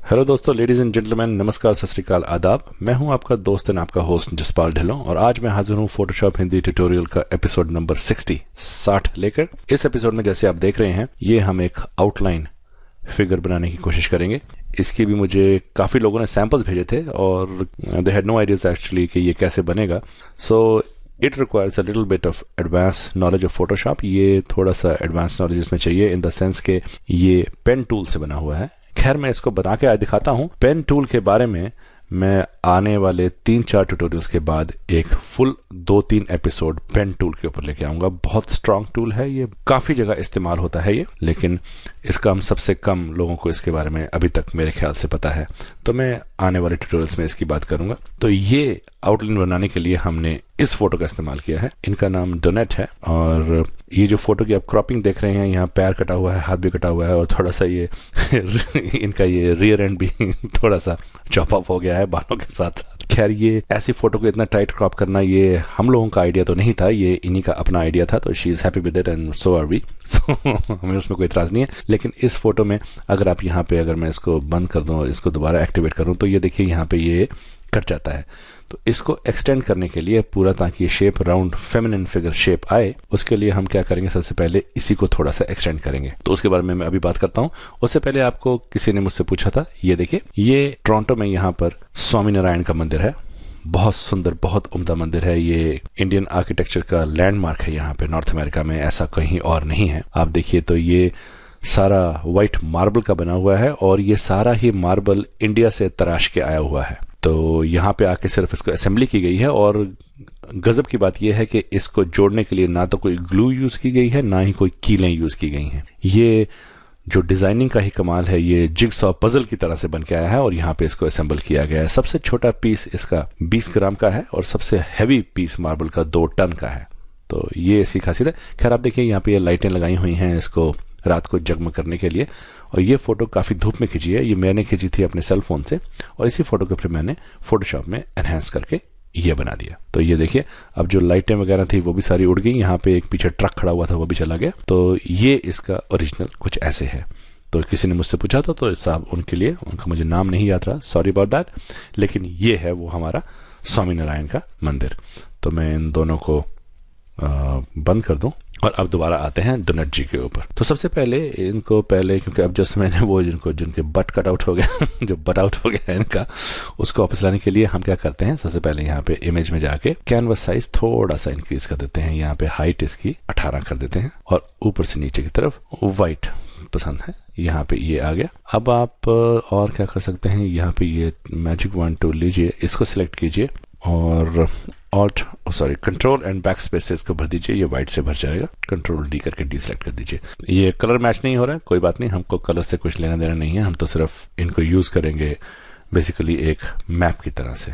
Hello दोस्तों, ladies and gentleman, नमस्कार, सत श्री अकाल, आदाब। मैं हूं आपका दोस्त एंड आपका होस्ट जसपाल ढिल्लों और आज मैं हाजिर हूं फोटोशॉप हिंदी ट्यूटोरियल का एपिसोड नंबर 60 लेकर। इस एपिसोड में जैसे आप देख रहे हैं, ये हम एक आउटलाइन फिगर बनाने की कोशिश करेंगे। इसकी भी मुझे काफ़ी लोगों ने सैम्पल्स भेजे थे और they had no ideas actually कि ये कैसे बनेगा। So it requires a little bit of advance knowledge of Photoshop. ये थोड़ा सा एडवांस नॉलेज इसमें चाहिए इन द सेंस के ये पेन टूल से बना हुआ है। खैर, मैं इसको बना के आज दिखाता हूँ। पेन टूल के बारे में मैं आने वाले 3-4 ट्यूटोरियल्स के बाद एक फुल 2-3 एपिसोड पेन टूल के ऊपर लेके आऊंगा। बहुत स्ट्रांग टूल है ये, काफी जगह इस्तेमाल होता है ये, लेकिन इसका हम सबसे कम लोगों को इसके बारे में अभी तक मेरे ख्याल से पता है। तो मैं आने वाले ट्यूटोरियल्स में इसकी बात करूंगा। तो ये आउटलाइन बनाने के लिए हमने इस फोटो का इस्तेमाल किया है। इनका नाम डोनेट है और ये जो फोटो की आप क्रॉपिंग देख रहे हैं, यहाँ पैर कटा हुआ है, हाथ भी कटा हुआ है और थोड़ा सा ये इनका ये रियर एंड भी थोड़ा सा चॉप अप हो गया है बालों के साथ साथ। खैर, ये ऐसी फोटो को इतना टाइट क्रॉप करना ये हम लोगों का आइडिया तो नहीं था, ये इन्हीं का अपना आइडिया था। तो she is happy with it and so are we. हमें उसमें कोई इतराज नहीं है। लेकिन इस फोटो में अगर आप यहाँ पे, अगर मैं इसको बंद कर दूं और इसको दोबारा एक्टिवेट करूं तो ये देखिए यहाँ पे ये कट जाता है। तो इसको एक्सटेंड करने के लिए पूरा, ताकि ये shape round feminine figure shape आए, उसके लिए हम क्या करेंगे, सबसे पहले इसी को थोड़ा सा एक्सटेंड करेंगे। तो उसके बारे में मैं अभी बात करता हूँ। उससे पहले आपको किसी ने मुझसे पूछा था, ये देखिए, ये टोरंटो में यहाँ पर स्वामी नारायण का मंदिर है। बहुत सुंदर, बहुत उम्दा मंदिर है। ये इंडियन आर्किटेक्चर का लैंडमार्क है यहाँ पे नॉर्थ अमेरिका में, ऐसा कहीं और नहीं है। आप देखिए तो ये सारा व्हाइट मार्बल का बना हुआ है और ये सारा ही मार्बल इंडिया से तराश के आया हुआ है। तो यहाँ पे आके सिर्फ इसको असेंबली की गई है और गजब की बात यह है कि इसको जोड़ने के लिए ना तो कोई ग्लू यूज की गई है, ना ही कोई कीलें यूज की गई हैं। ये जो डिजाइनिंग का ही कमाल है, ये जिगसॉ पजल की तरह से बन के आया है और यहाँ पे इसको असेंबल किया गया है। सबसे छोटा पीस इसका 20 ग्राम का है और सबसे हैवी पीस मार्बल का 2 टन का है। तो ये ऐसी खासियत है। खैर, आप देखिए यहाँ पे ये लाइटें लगाई हुई हैं इसको रात को जगमग करने के लिए। और ये फोटो काफी धूप में खींची है, ये मैंने खींची थी अपने सेल फोन से और इसी फोटो को फिर मैंने फोटोशॉप में एनहांस करके ये बना दिया। तो ये देखिए, अब जो लाइटें वगैरह थी वो भी सारी उड़ गई। यहाँ पे एक पीछे ट्रक खड़ा हुआ था, वो भी चला गया। तो ये इसका ओरिजिनल कुछ ऐसे है। तो किसी ने मुझसे पूछा था, तो साहब उनके लिए, उनका मुझे नाम नहीं याद रहा, सॉरी अबाउट दैट। लेकिन ये है वो हमारा स्वामी नारायण का मंदिर। तो मैं इन दोनों को बंद कर दूं और अब दोबारा आते हैं डोनेट जी के ऊपर। तो सबसे पहले इनको क्योंकि अब जस्ट मैंने वो जिनके बट कट आउट हो गया जो बट आउट हो गया है इनका, उसको वापस लाने के लिए हम क्या करते हैं, सबसे पहले यहाँ पे इमेज में जाके कैनवस साइज थोड़ा सा इंक्रीज कर देते हैं। यहाँ पे हाइट इसकी 18 कर देते हैं और ऊपर से नीचे की तरफ व्हाइट पसंद है, यहाँ पे ये आ गया। अब आप और क्या कर सकते हैं, यहाँ पे ये मैजिक वन टूल लीजिए, इसको सिलेक्ट कीजिए और कंट्रोल एंड बैक स्पेस से इसको भर दीजिए। ये व्हाइट से भर जाएगा। कंट्रोल डी करके डी सेलेक्ट कर दीजिए। ये कलर मैच नहीं हो रहा है, कोई बात नहीं, हमको कलर से कुछ लेना देना नहीं है। हम तो सिर्फ इनको यूज करेंगे बेसिकली एक मैप की तरह से।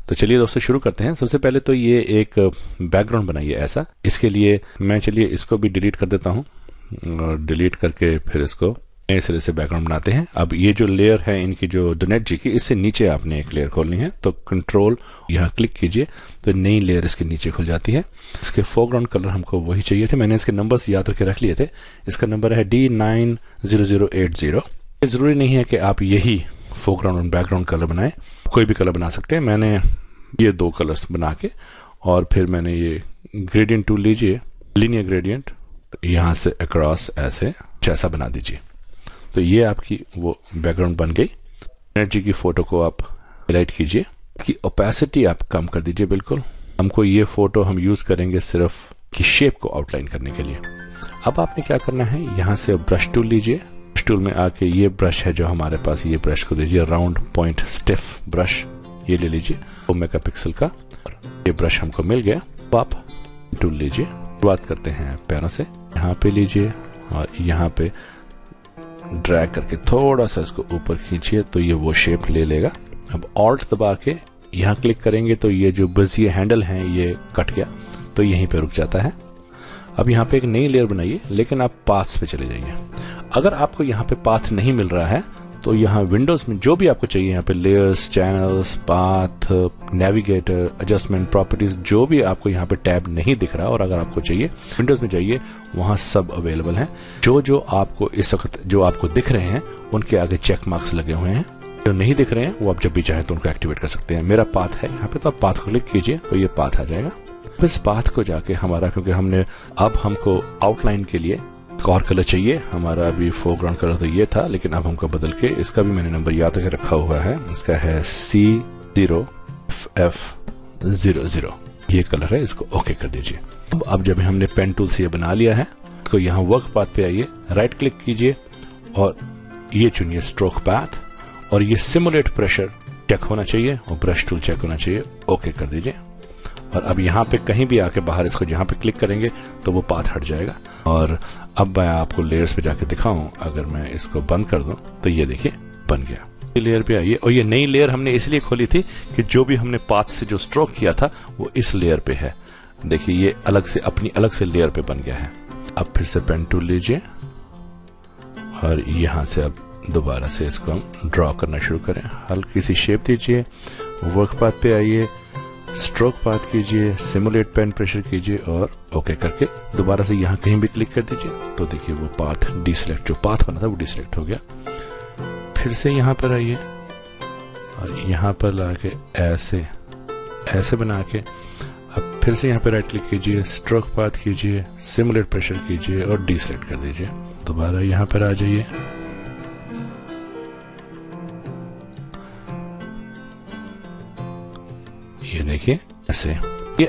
तो चलिए दोस्तों, शुरू करते हैं। सबसे पहले तो ये एक बैकग्राउंड बनाइए ऐसा। इसके लिए मैं, चलिए इसको भी डिलीट कर देता हूँ और डिलीट करके फिर इसको नए सिरे से बैकग्राउंड बनाते हैं। अब ये जो लेयर है इनकी, जो डोनेट जी की, इससे नीचे आपने एक लेयर खोलनी है। तो कंट्रोल यहाँ क्लिक कीजिए तो नई लेयर इसके नीचे खुल जाती है। इसके फोरग्राउंड कलर हमको वही चाहिए थे, मैंने इसके नंबर्स याद करके रख लिए थे। इसका नंबर है D90080। जरूरी नहीं है कि आप यही फोरग्राउंड और बैकग्राउंड कलर बनाएं, कोई भी कलर बना सकते हैं। मैंने ये 2 कलर्स बना के और फिर मैंने ये ग्रेडियंट टूल लीजिए, लीनियर ग्रेडियंट, यहाँ से अक्रॉस ऐसे जैसा बना दीजिए। तो ये आपकी वो बैकग्राउंड बन गई। डोनेट जी की फोटो को आप हाईलाइट कीजिए, इसकी ओपेसिटी आप कम कर दीजिए बिल्कुल। हमको ये फोटो हम यूज करेंगे सिर्फ की शेप को आउटलाइन करने के लिए। अब आपने क्या करना है, यहाँ से ब्रश टूल लीजिए। ब्रश टूल में आके ये ब्रश है जो हमारे पास, ये ब्रश को दीजिए राउंड पॉइंट स्टिफ ब्रश, ये ले लीजिए 2 मेगापिक्सल का। ये ब्रश हमको मिल गया। तो आप टूल लीजिए, शुरुआत करते हैं पैरों से, यहाँ पे लीजिए और यहाँ पे ड्रैग करके थोड़ा सा इसको ऊपर खींचिए तो ये वो शेप ले लेगा। अब ऑल्ट दबा के यहाँ क्लिक करेंगे तो ये जो बजिए हैंडल है ये कट गया, तो यहीं पे रुक जाता है। अब यहाँ पे एक नई लेयर बनाइए, लेकिन आप पाथ्स पे चले जाइए। अगर आपको यहाँ पे पाथ नहीं मिल रहा है तो यहाँ विंडोज में जो भी आपको चाहिए, यहाँ पे layers, channels, path, navigator, adjustment, properties, जो भी आपको यहाँ पे टैब नहीं दिख रहा और अगर आपको चाहिए विंडोज में जाइए, वहाँ सब अवेलेबल हैं। जो आपको इस वक्त जो आपको दिख रहे हैं उनके आगे चेक मार्क्स लगे हुए हैं, जो नहीं दिख रहे हैं वो आप जब भी चाहे तो उनको एक्टिवेट कर सकते हैं। मेरा पाथ है यहाँ पे, तो आप पाथ को क्लिक कीजिए तो ये पाथ आ जाएगा। इस पाथ को जाके हमारा, क्योंकि अब हमको आउटलाइन के लिए एक और कलर चाहिए, हमारा अभी फोरग्राउंड कलर तो ये था, लेकिन अब हमको बदल के इसका भी मैंने नंबर याद करके रखा हुआ है, इसका है C0F00, ये कलर है, इसको ओके कर दीजिए। अब जब हमने पेन टूल से ये बना लिया है, तो यहाँ वर्क पाथ पे आइए, राइट क्लिक कीजिए और ये चुनिए स्ट्रोक पाथ, और ये सिमुलेट प्रेशर चेक होना चाहिए और ब्रश टूल चेक होना चाहिए, ओके कर दीजिए। और अब यहाँ पे कहीं भी आके बाहर इसको जहाँ पे क्लिक करेंगे तो वो पाथ हट जाएगा। और अब मैं आपको लेयर्स पे जाके दिखाऊं, अगर मैं इसको बंद कर दूं तो ये देखिए बन गया। लेयर पे आइए, और ये नई लेयर हमने इसलिए खोली थी कि जो भी हमने पाथ से जो स्ट्रोक किया था वो इस लेयर पे है। देखिए ये अपनी अलग से लेयर पे बन गया है। अब फिर से पेन टूल लीजिए और यहाँ से अब दोबारा से इसको हम ड्रॉ करना शुरू करें। हल्की सी शेप दीजिए, वर्क पाथ पे आइए, स्ट्रोक पाथ कीजिए, सिमुलेट पेन प्रेशर कीजिए और ओके करके दोबारा से यहाँ कहीं भी क्लिक कर दीजिए तो देखिए वो पाथ डिसेलेक्ट, जो पाथ बना था वो डिसेलेक्ट हो गया। फिर से यहाँ पर आइए और यहाँ पर लाके ऐसे बना के अब फिर से यहाँ पे राइट क्लिक कीजिए, स्ट्रोक पाथ कीजिए, सिमुलेट प्रेशर कीजिए और डिसेलेक्ट कर दीजिए। दोबारा यहाँ पर आ जाइए, ये देखिए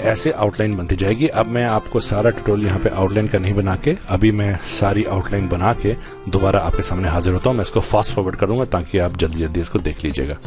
ऐसे आउटलाइन बनती जाएगी। अब मैं आपको सारा ट्यूटोरियल यहाँ पे आउटलाइन का नहीं बना के, अभी मैं सारी आउटलाइन बना के दोबारा आपके सामने हाजिर होता हूँ। मैं इसको फास्ट फॉरवर्ड करूंगा ताकि आप जल्दी जल्दी इसको देख लीजिएगा।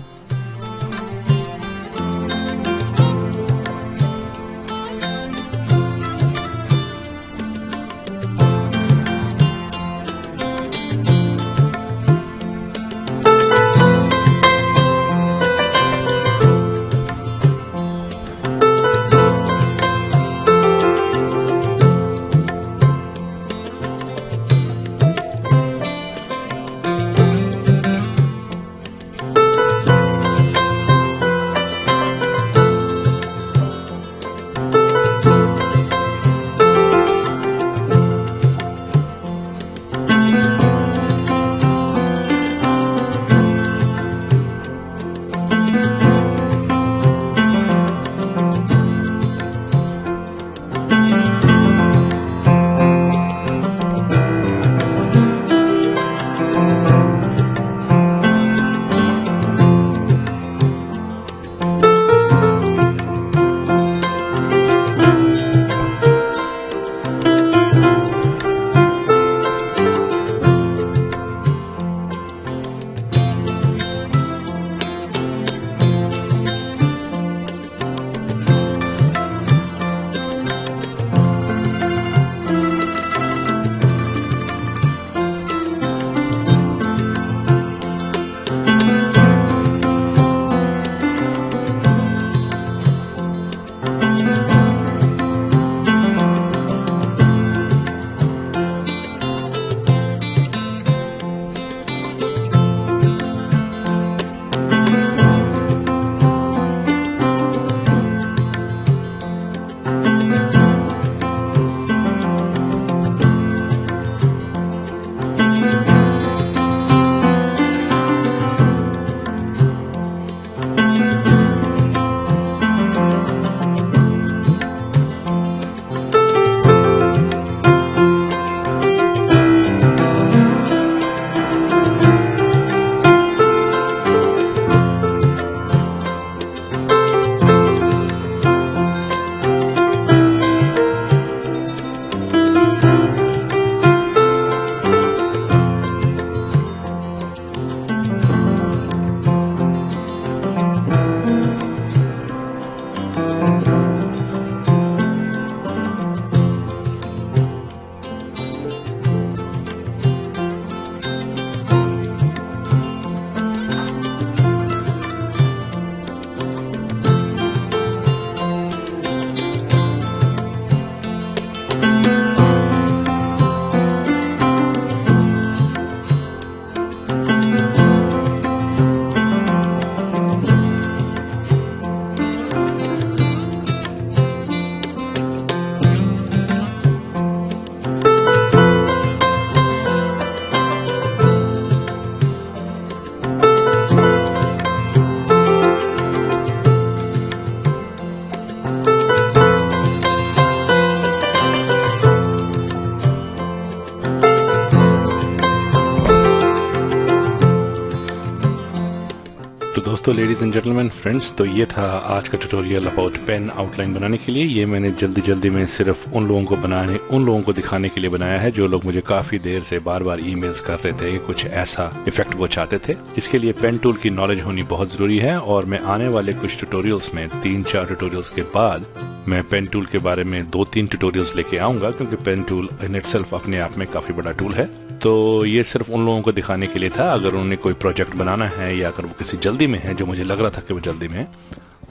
तो लेडीज एंड जेंटलमैन फ्रेंड्स, तो ये था आज का ट्यूटोरियल अबाउट पेन आउटलाइन बनाने के लिए। ये मैंने जल्दी में सिर्फ उन लोगों को दिखाने के लिए बनाया है जो लोग मुझे काफी देर से बार बार ईमेल्स कर रहे थे कि कुछ ऐसा इफेक्ट वो चाहते थे। इसके लिए पेन टूल की नॉलेज होनी बहुत जरूरी है और मैं आने वाले कुछ ट्यूटोरियल्स में 3-4 ट्यूटोरियल्स के बाद मैं पेन टूल के बारे में 2-3 ट्यूटोरियल्स लेके आऊंगा, क्योंकि पेन टूल इन इटसेल्फ अपने आप में काफी बड़ा टूल है। तो ये सिर्फ उन लोगों को दिखाने के लिए था, अगर उन्होंने कोई प्रोजेक्ट बनाना है या अगर वो किसी जल्दी में है, जो मुझे लग रहा था कि वो जल्दी में है,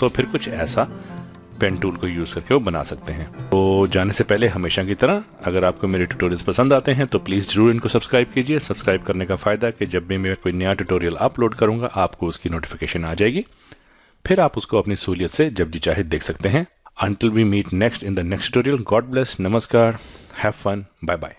तो फिर कुछ ऐसा पेन टूल को यूज करके वो बना सकते हैं। तो जाने से पहले हमेशा की तरह, अगर आपको मेरे ट्यूटोरियल्स पसंद आते हैं तो प्लीज जरूर इनको सब्सक्राइब कीजिए। सब्सक्राइब करने का फायदा कि जब भी मैं कोई नया ट्यूटोरियल अपलोड करूंगा आपको उसकी नोटिफिकेशन आ जाएगी, फिर आप उसको अपनी सहूलियत से जब जी चाहे देख सकते हैं। Until we meet next in the next tutorial, God bless, namaskar, have fun, bye bye.